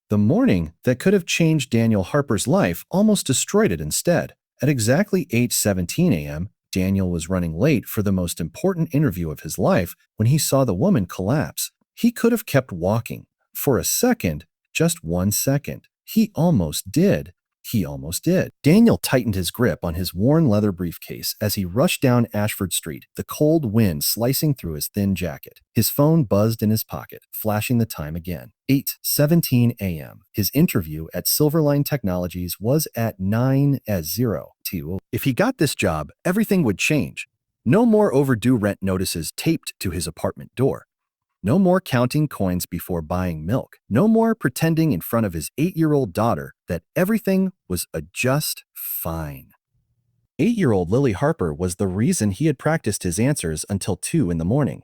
The morning that could have changed Daniel Harper's life almost destroyed it instead. At exactly 8:17 a.m., Daniel was running late for the most important interview of his life when he saw the woman collapse. He could have kept walking. For a second, just 1 second. He almost did. He almost did. Daniel tightened his grip on his worn leather briefcase as he rushed down Ashford Street, the cold wind slicing through his thin jacket. His phone buzzed in his pocket, flashing the time again. 8:17 a.m. His interview at Silverline Technologies was at 9:02. If he got this job, everything would change. No more overdue rent notices taped to his apartment door. No more counting coins before buying milk. No more pretending in front of his 8-year-old daughter that everything was just fine. 8-year-old Lily Harper was the reason he had practiced his answers until 2 in the morning.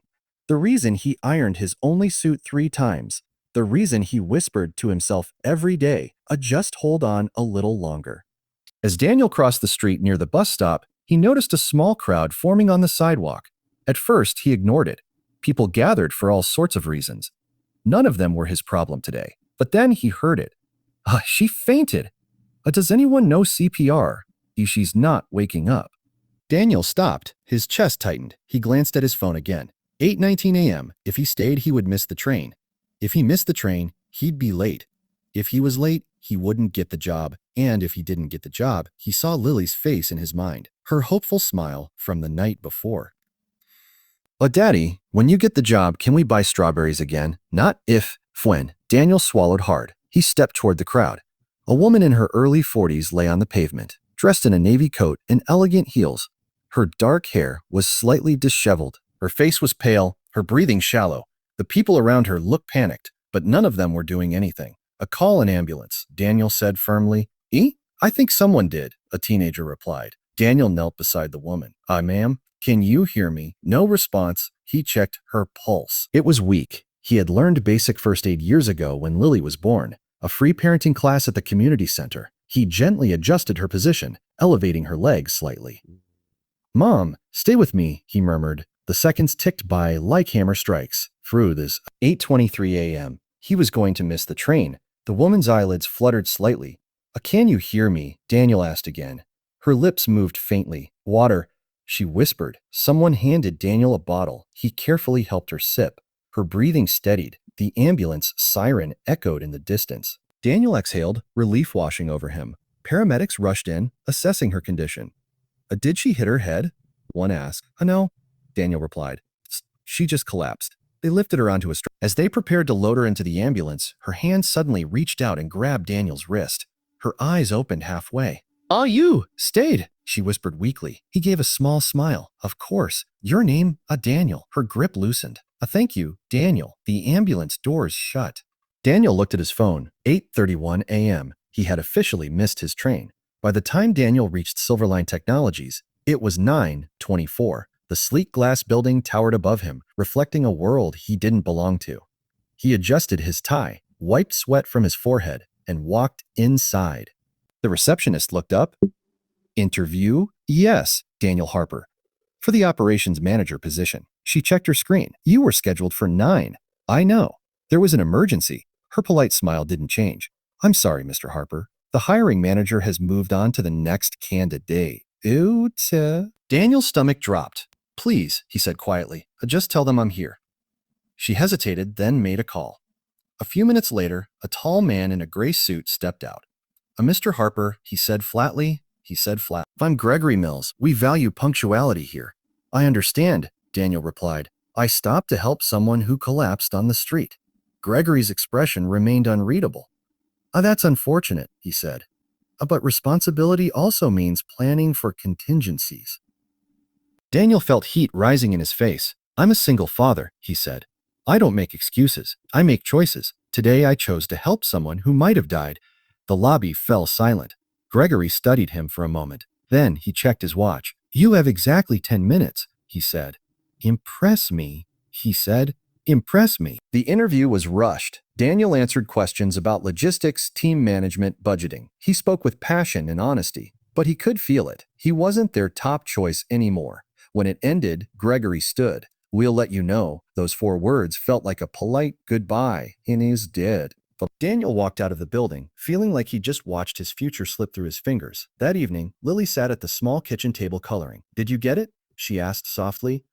The reason he ironed his only suit 3 times. The reason he whispered to himself every day, just hold on a little longer. As Daniel crossed the street near the bus stop, he noticed a small crowd forming on the sidewalk. At first, he ignored it. People gathered for all sorts of reasons. None of them were his problem today. But then he heard it. She fainted. Does anyone know CPR? She's not waking up. Daniel stopped. His chest tightened. He glanced at his phone again. 8:19 a.m. If he stayed, he would miss the train. If he missed the train, he'd be late. If he was late, he wouldn't get the job. And if he didn't get the job, he saw Lily's face in his mind, her hopeful smile from the night before. Daddy, when you get the job, can we buy strawberries again? Not if, when. Daniel swallowed hard. He stepped toward the crowd. A woman in her early 40s lay on the pavement, dressed in a navy coat and elegant heels. Her dark hair was slightly disheveled. Her face was pale, her breathing shallow. The people around her looked panicked, but none of them were doing anything. Call an ambulance, Daniel said firmly. I think someone did, a teenager replied. Daniel knelt beside the woman. Ma'am? Can you hear me? No response. He checked her pulse. It was weak. He had learned basic first aid years ago when Lily was born, a free parenting class at the community center. He gently adjusted her position, elevating her legs slightly. Mom, stay with me, he murmured. The seconds ticked by like hammer strikes. Through this 8:23 a.m. He was going to miss the train. The woman's eyelids fluttered slightly. Can you hear me? Daniel asked again. Her lips moved faintly. Water. She whispered. Someone handed Daniel a bottle. He carefully helped her sip. Her breathing steadied. The ambulance siren echoed in the distance. Daniel exhaled, relief washing over him. Paramedics rushed in, assessing her condition. Did she hit her head? One asked. No, Daniel replied. She just collapsed. They lifted her onto a stretcher. As they prepared to load her into the ambulance, her hand suddenly reached out and grabbed Daniel's wrist. Her eyes opened halfway. You stayed, she whispered weakly. He gave a small smile. Of course. Your name? Daniel. Her grip loosened. Thank you, Daniel. The ambulance doors shut. Daniel looked at his phone. 8:31 a.m. He had officially missed his train. By the time Daniel reached Silverline Technologies, it was 9:24. The sleek glass building towered above him, reflecting a world he didn't belong to. He adjusted his tie, wiped sweat from his forehead, and walked inside. The receptionist looked up. Interview? Yes, Daniel Harper. For the operations manager position. She checked her screen. You were scheduled for 9. I know. There was an emergency. Her polite smile didn't change. I'm sorry, Mr. Harper. The hiring manager has moved on to the next candidate. Daniel's stomach dropped. Please, he said quietly, just tell them I'm here. She hesitated, then made a call. A few minutes later, a tall man in a gray suit stepped out. Mr. Harper, he said flatly. I'm Gregory Mills. We value punctuality here. I understand, Daniel replied. I stopped to help someone who collapsed on the street. Gregory's expression remained unreadable. That's unfortunate, he said. But responsibility also means planning for contingencies. Daniel felt heat rising in his face. I'm a single father, he said. I don't make excuses. I make choices. Today I chose to help someone who might have died. The lobby fell silent. Gregory studied him for a moment. Then he checked his watch. You have exactly 10 minutes, he said. Impress me, he said. Impress me. The interview was rushed. Daniel answered questions about logistics, team management, budgeting. He spoke with passion and honesty, but he could feel it. He wasn't their top choice anymore. When it ended, Gregory stood. We'll let you know. Those 4 words felt like a polite goodbye, and he's dead. But Daniel walked out of the building, feeling like he'd just watched his future slip through his fingers. That evening, Lily sat at the small kitchen table coloring. "Did you get it?" she asked softly.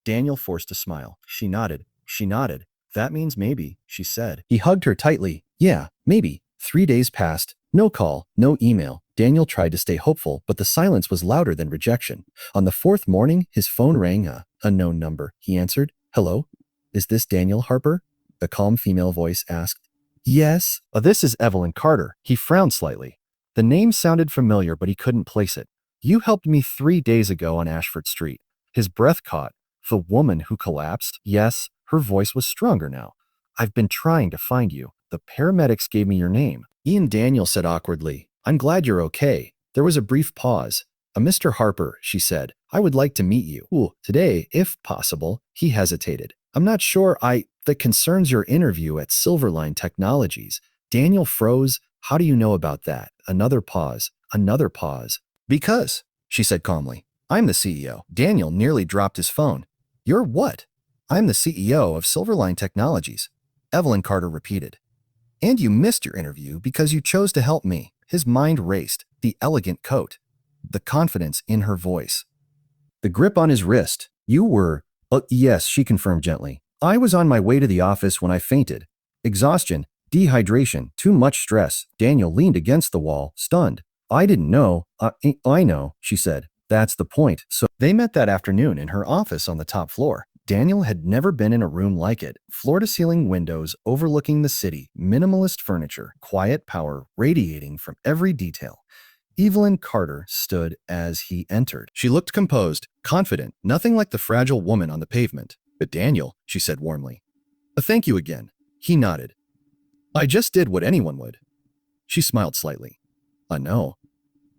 Daniel forced a smile. She nodded. She nodded. "That means maybe," she said. He hugged her tightly. "Yeah, maybe." 3 days passed. No call, no email. Daniel tried to stay hopeful, but the silence was louder than rejection. On the fourth morning, his phone rang. A unknown number. He answered. "Hello? Is this Daniel Harper?" The calm female voice asked. "Yes." "This is Evelyn Carter." He frowned slightly. The name sounded familiar, but he couldn't place it. "You helped me 3 days ago on Ashford Street." His breath caught. "The woman who collapsed?" "Yes." Her voice was stronger now. "I've been trying to find you. The paramedics gave me your name." Ian Daniel said awkwardly, "I'm glad you're okay." There was a brief pause. "Mr. Harper," she said, "I would like to meet you. Ooh, today, if possible." He hesitated. "I'm not sure that concerns your interview at Silverline Technologies." Daniel froze. "How do you know about that?" Another pause. Another pause. "Because," she said calmly, "I'm the CEO." Daniel nearly dropped his phone. "You're what?" "I'm the CEO of Silverline Technologies," Evelyn Carter repeated. "And you missed your interview because you chose to help me." His mind raced. The elegant coat. The confidence in her voice. The grip on his wrist. "You were..." Yes," she confirmed gently. "I was on my way to the office when I fainted. Exhaustion, dehydration, too much stress." Daniel leaned against the wall, stunned. "I didn't know." I know," she said. "That's the point." So they met that afternoon in her office on the top floor. Daniel had never been in a room like it. Floor-to-ceiling windows overlooking the city, minimalist furniture, quiet power radiating from every detail. Evelyn Carter stood as he entered. She looked composed, confident, nothing like the fragile woman on the pavement. "But Daniel," she said warmly. "Thank you again." He nodded. "I just did what anyone would." She smiled slightly. "I know.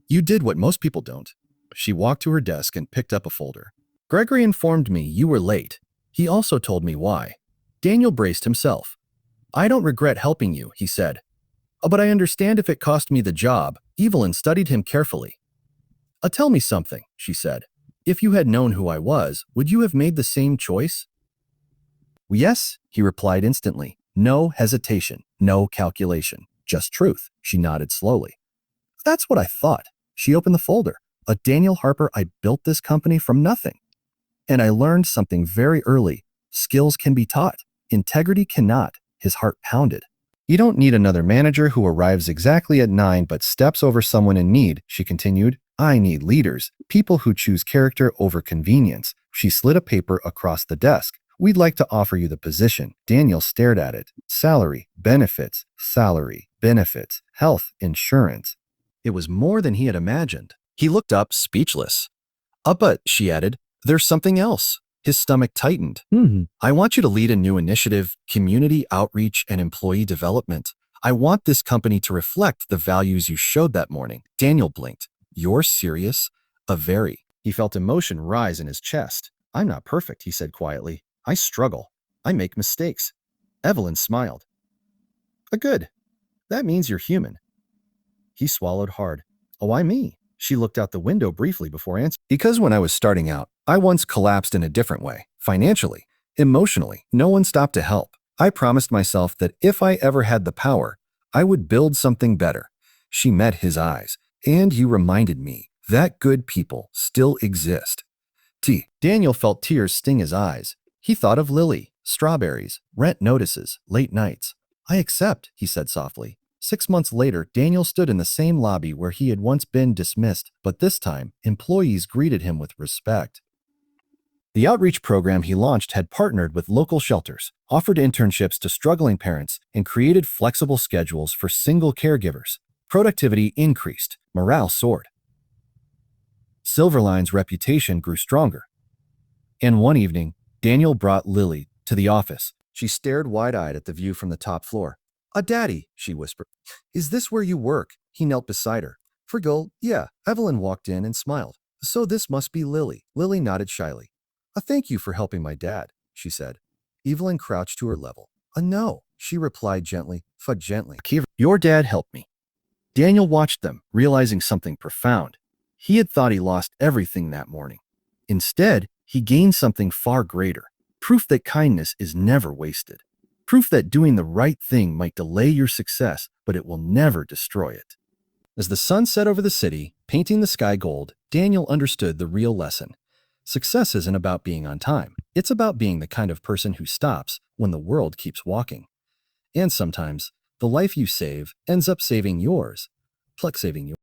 You did what most people don't." She walked to her desk and picked up a folder. "Gregory informed me you were late. He also told me why." Daniel braced himself. "I don't regret helping you," he said. But I understand if it cost me the job." Evelyn studied him carefully. Tell me something," she said. "If you had known who I was, would you have made the same choice?" "Yes," he replied instantly. No hesitation, no calculation, just truth. She nodded slowly. "That's what I thought." She opened the folder. "Daniel Harper, I built this company from nothing. And I learned something very early. Skills can be taught. Integrity cannot." His heart pounded. "You don't need another manager who arrives exactly at 9 but steps over someone in need," she continued. "I need leaders, people who choose character over convenience." She slid a paper across the desk. "We'd like to offer you the position." Daniel stared at it. Salary, benefits, health, insurance. It was more than he had imagined. He looked up, speechless. But," she added, "there's something else." His stomach tightened. "I want you to lead a new initiative, community outreach and employee development. I want this company to reflect the values you showed that morning." Daniel blinked. "You're serious?" Very." He felt emotion rise in his chest. "I'm not perfect," he said quietly. "I struggle. I make mistakes." Evelyn smiled. Good. That means you're human." He swallowed hard. "Why me?" She looked out the window briefly before answering. "Because when I was starting out, I once collapsed in a different way. Financially, emotionally, no one stopped to help. I promised myself that if I ever had the power, I would build something better." She met his eyes. "And you reminded me that good people still exist." Daniel felt tears sting his eyes. He thought of Lily, strawberries, rent notices, late nights. "I accept," he said softly. 6 months later, Daniel stood in the same lobby where he had once been dismissed, but this time, employees greeted him with respect. The outreach program he launched had partnered with local shelters, offered internships to struggling parents, and created flexible schedules for single caregivers. Productivity increased, morale soared. Silverline's reputation grew stronger. And one evening, Daniel brought Lily to the office. She stared wide-eyed at the view from the top floor. Daddy," she whispered. "Is this where you work?" He knelt beside her. Yeah." Evelyn walked in and smiled. "So this must be Lily." Lily nodded shyly. Thank you for helping my dad," she said. Evelyn crouched to her level. No," she replied gently. "Your dad helped me." Daniel watched them, realizing something profound. He had thought he lost everything that morning. Instead, he gained something far greater. Proof that kindness is never wasted. Proof that doing the right thing might delay your success, but it will never destroy it. As the sun set over the city, painting the sky gold, Daniel understood the real lesson. Success isn't about being on time. It's about being the kind of person who stops when the world keeps walking. And sometimes, the life you save ends up saving yours. Pluck saving yours.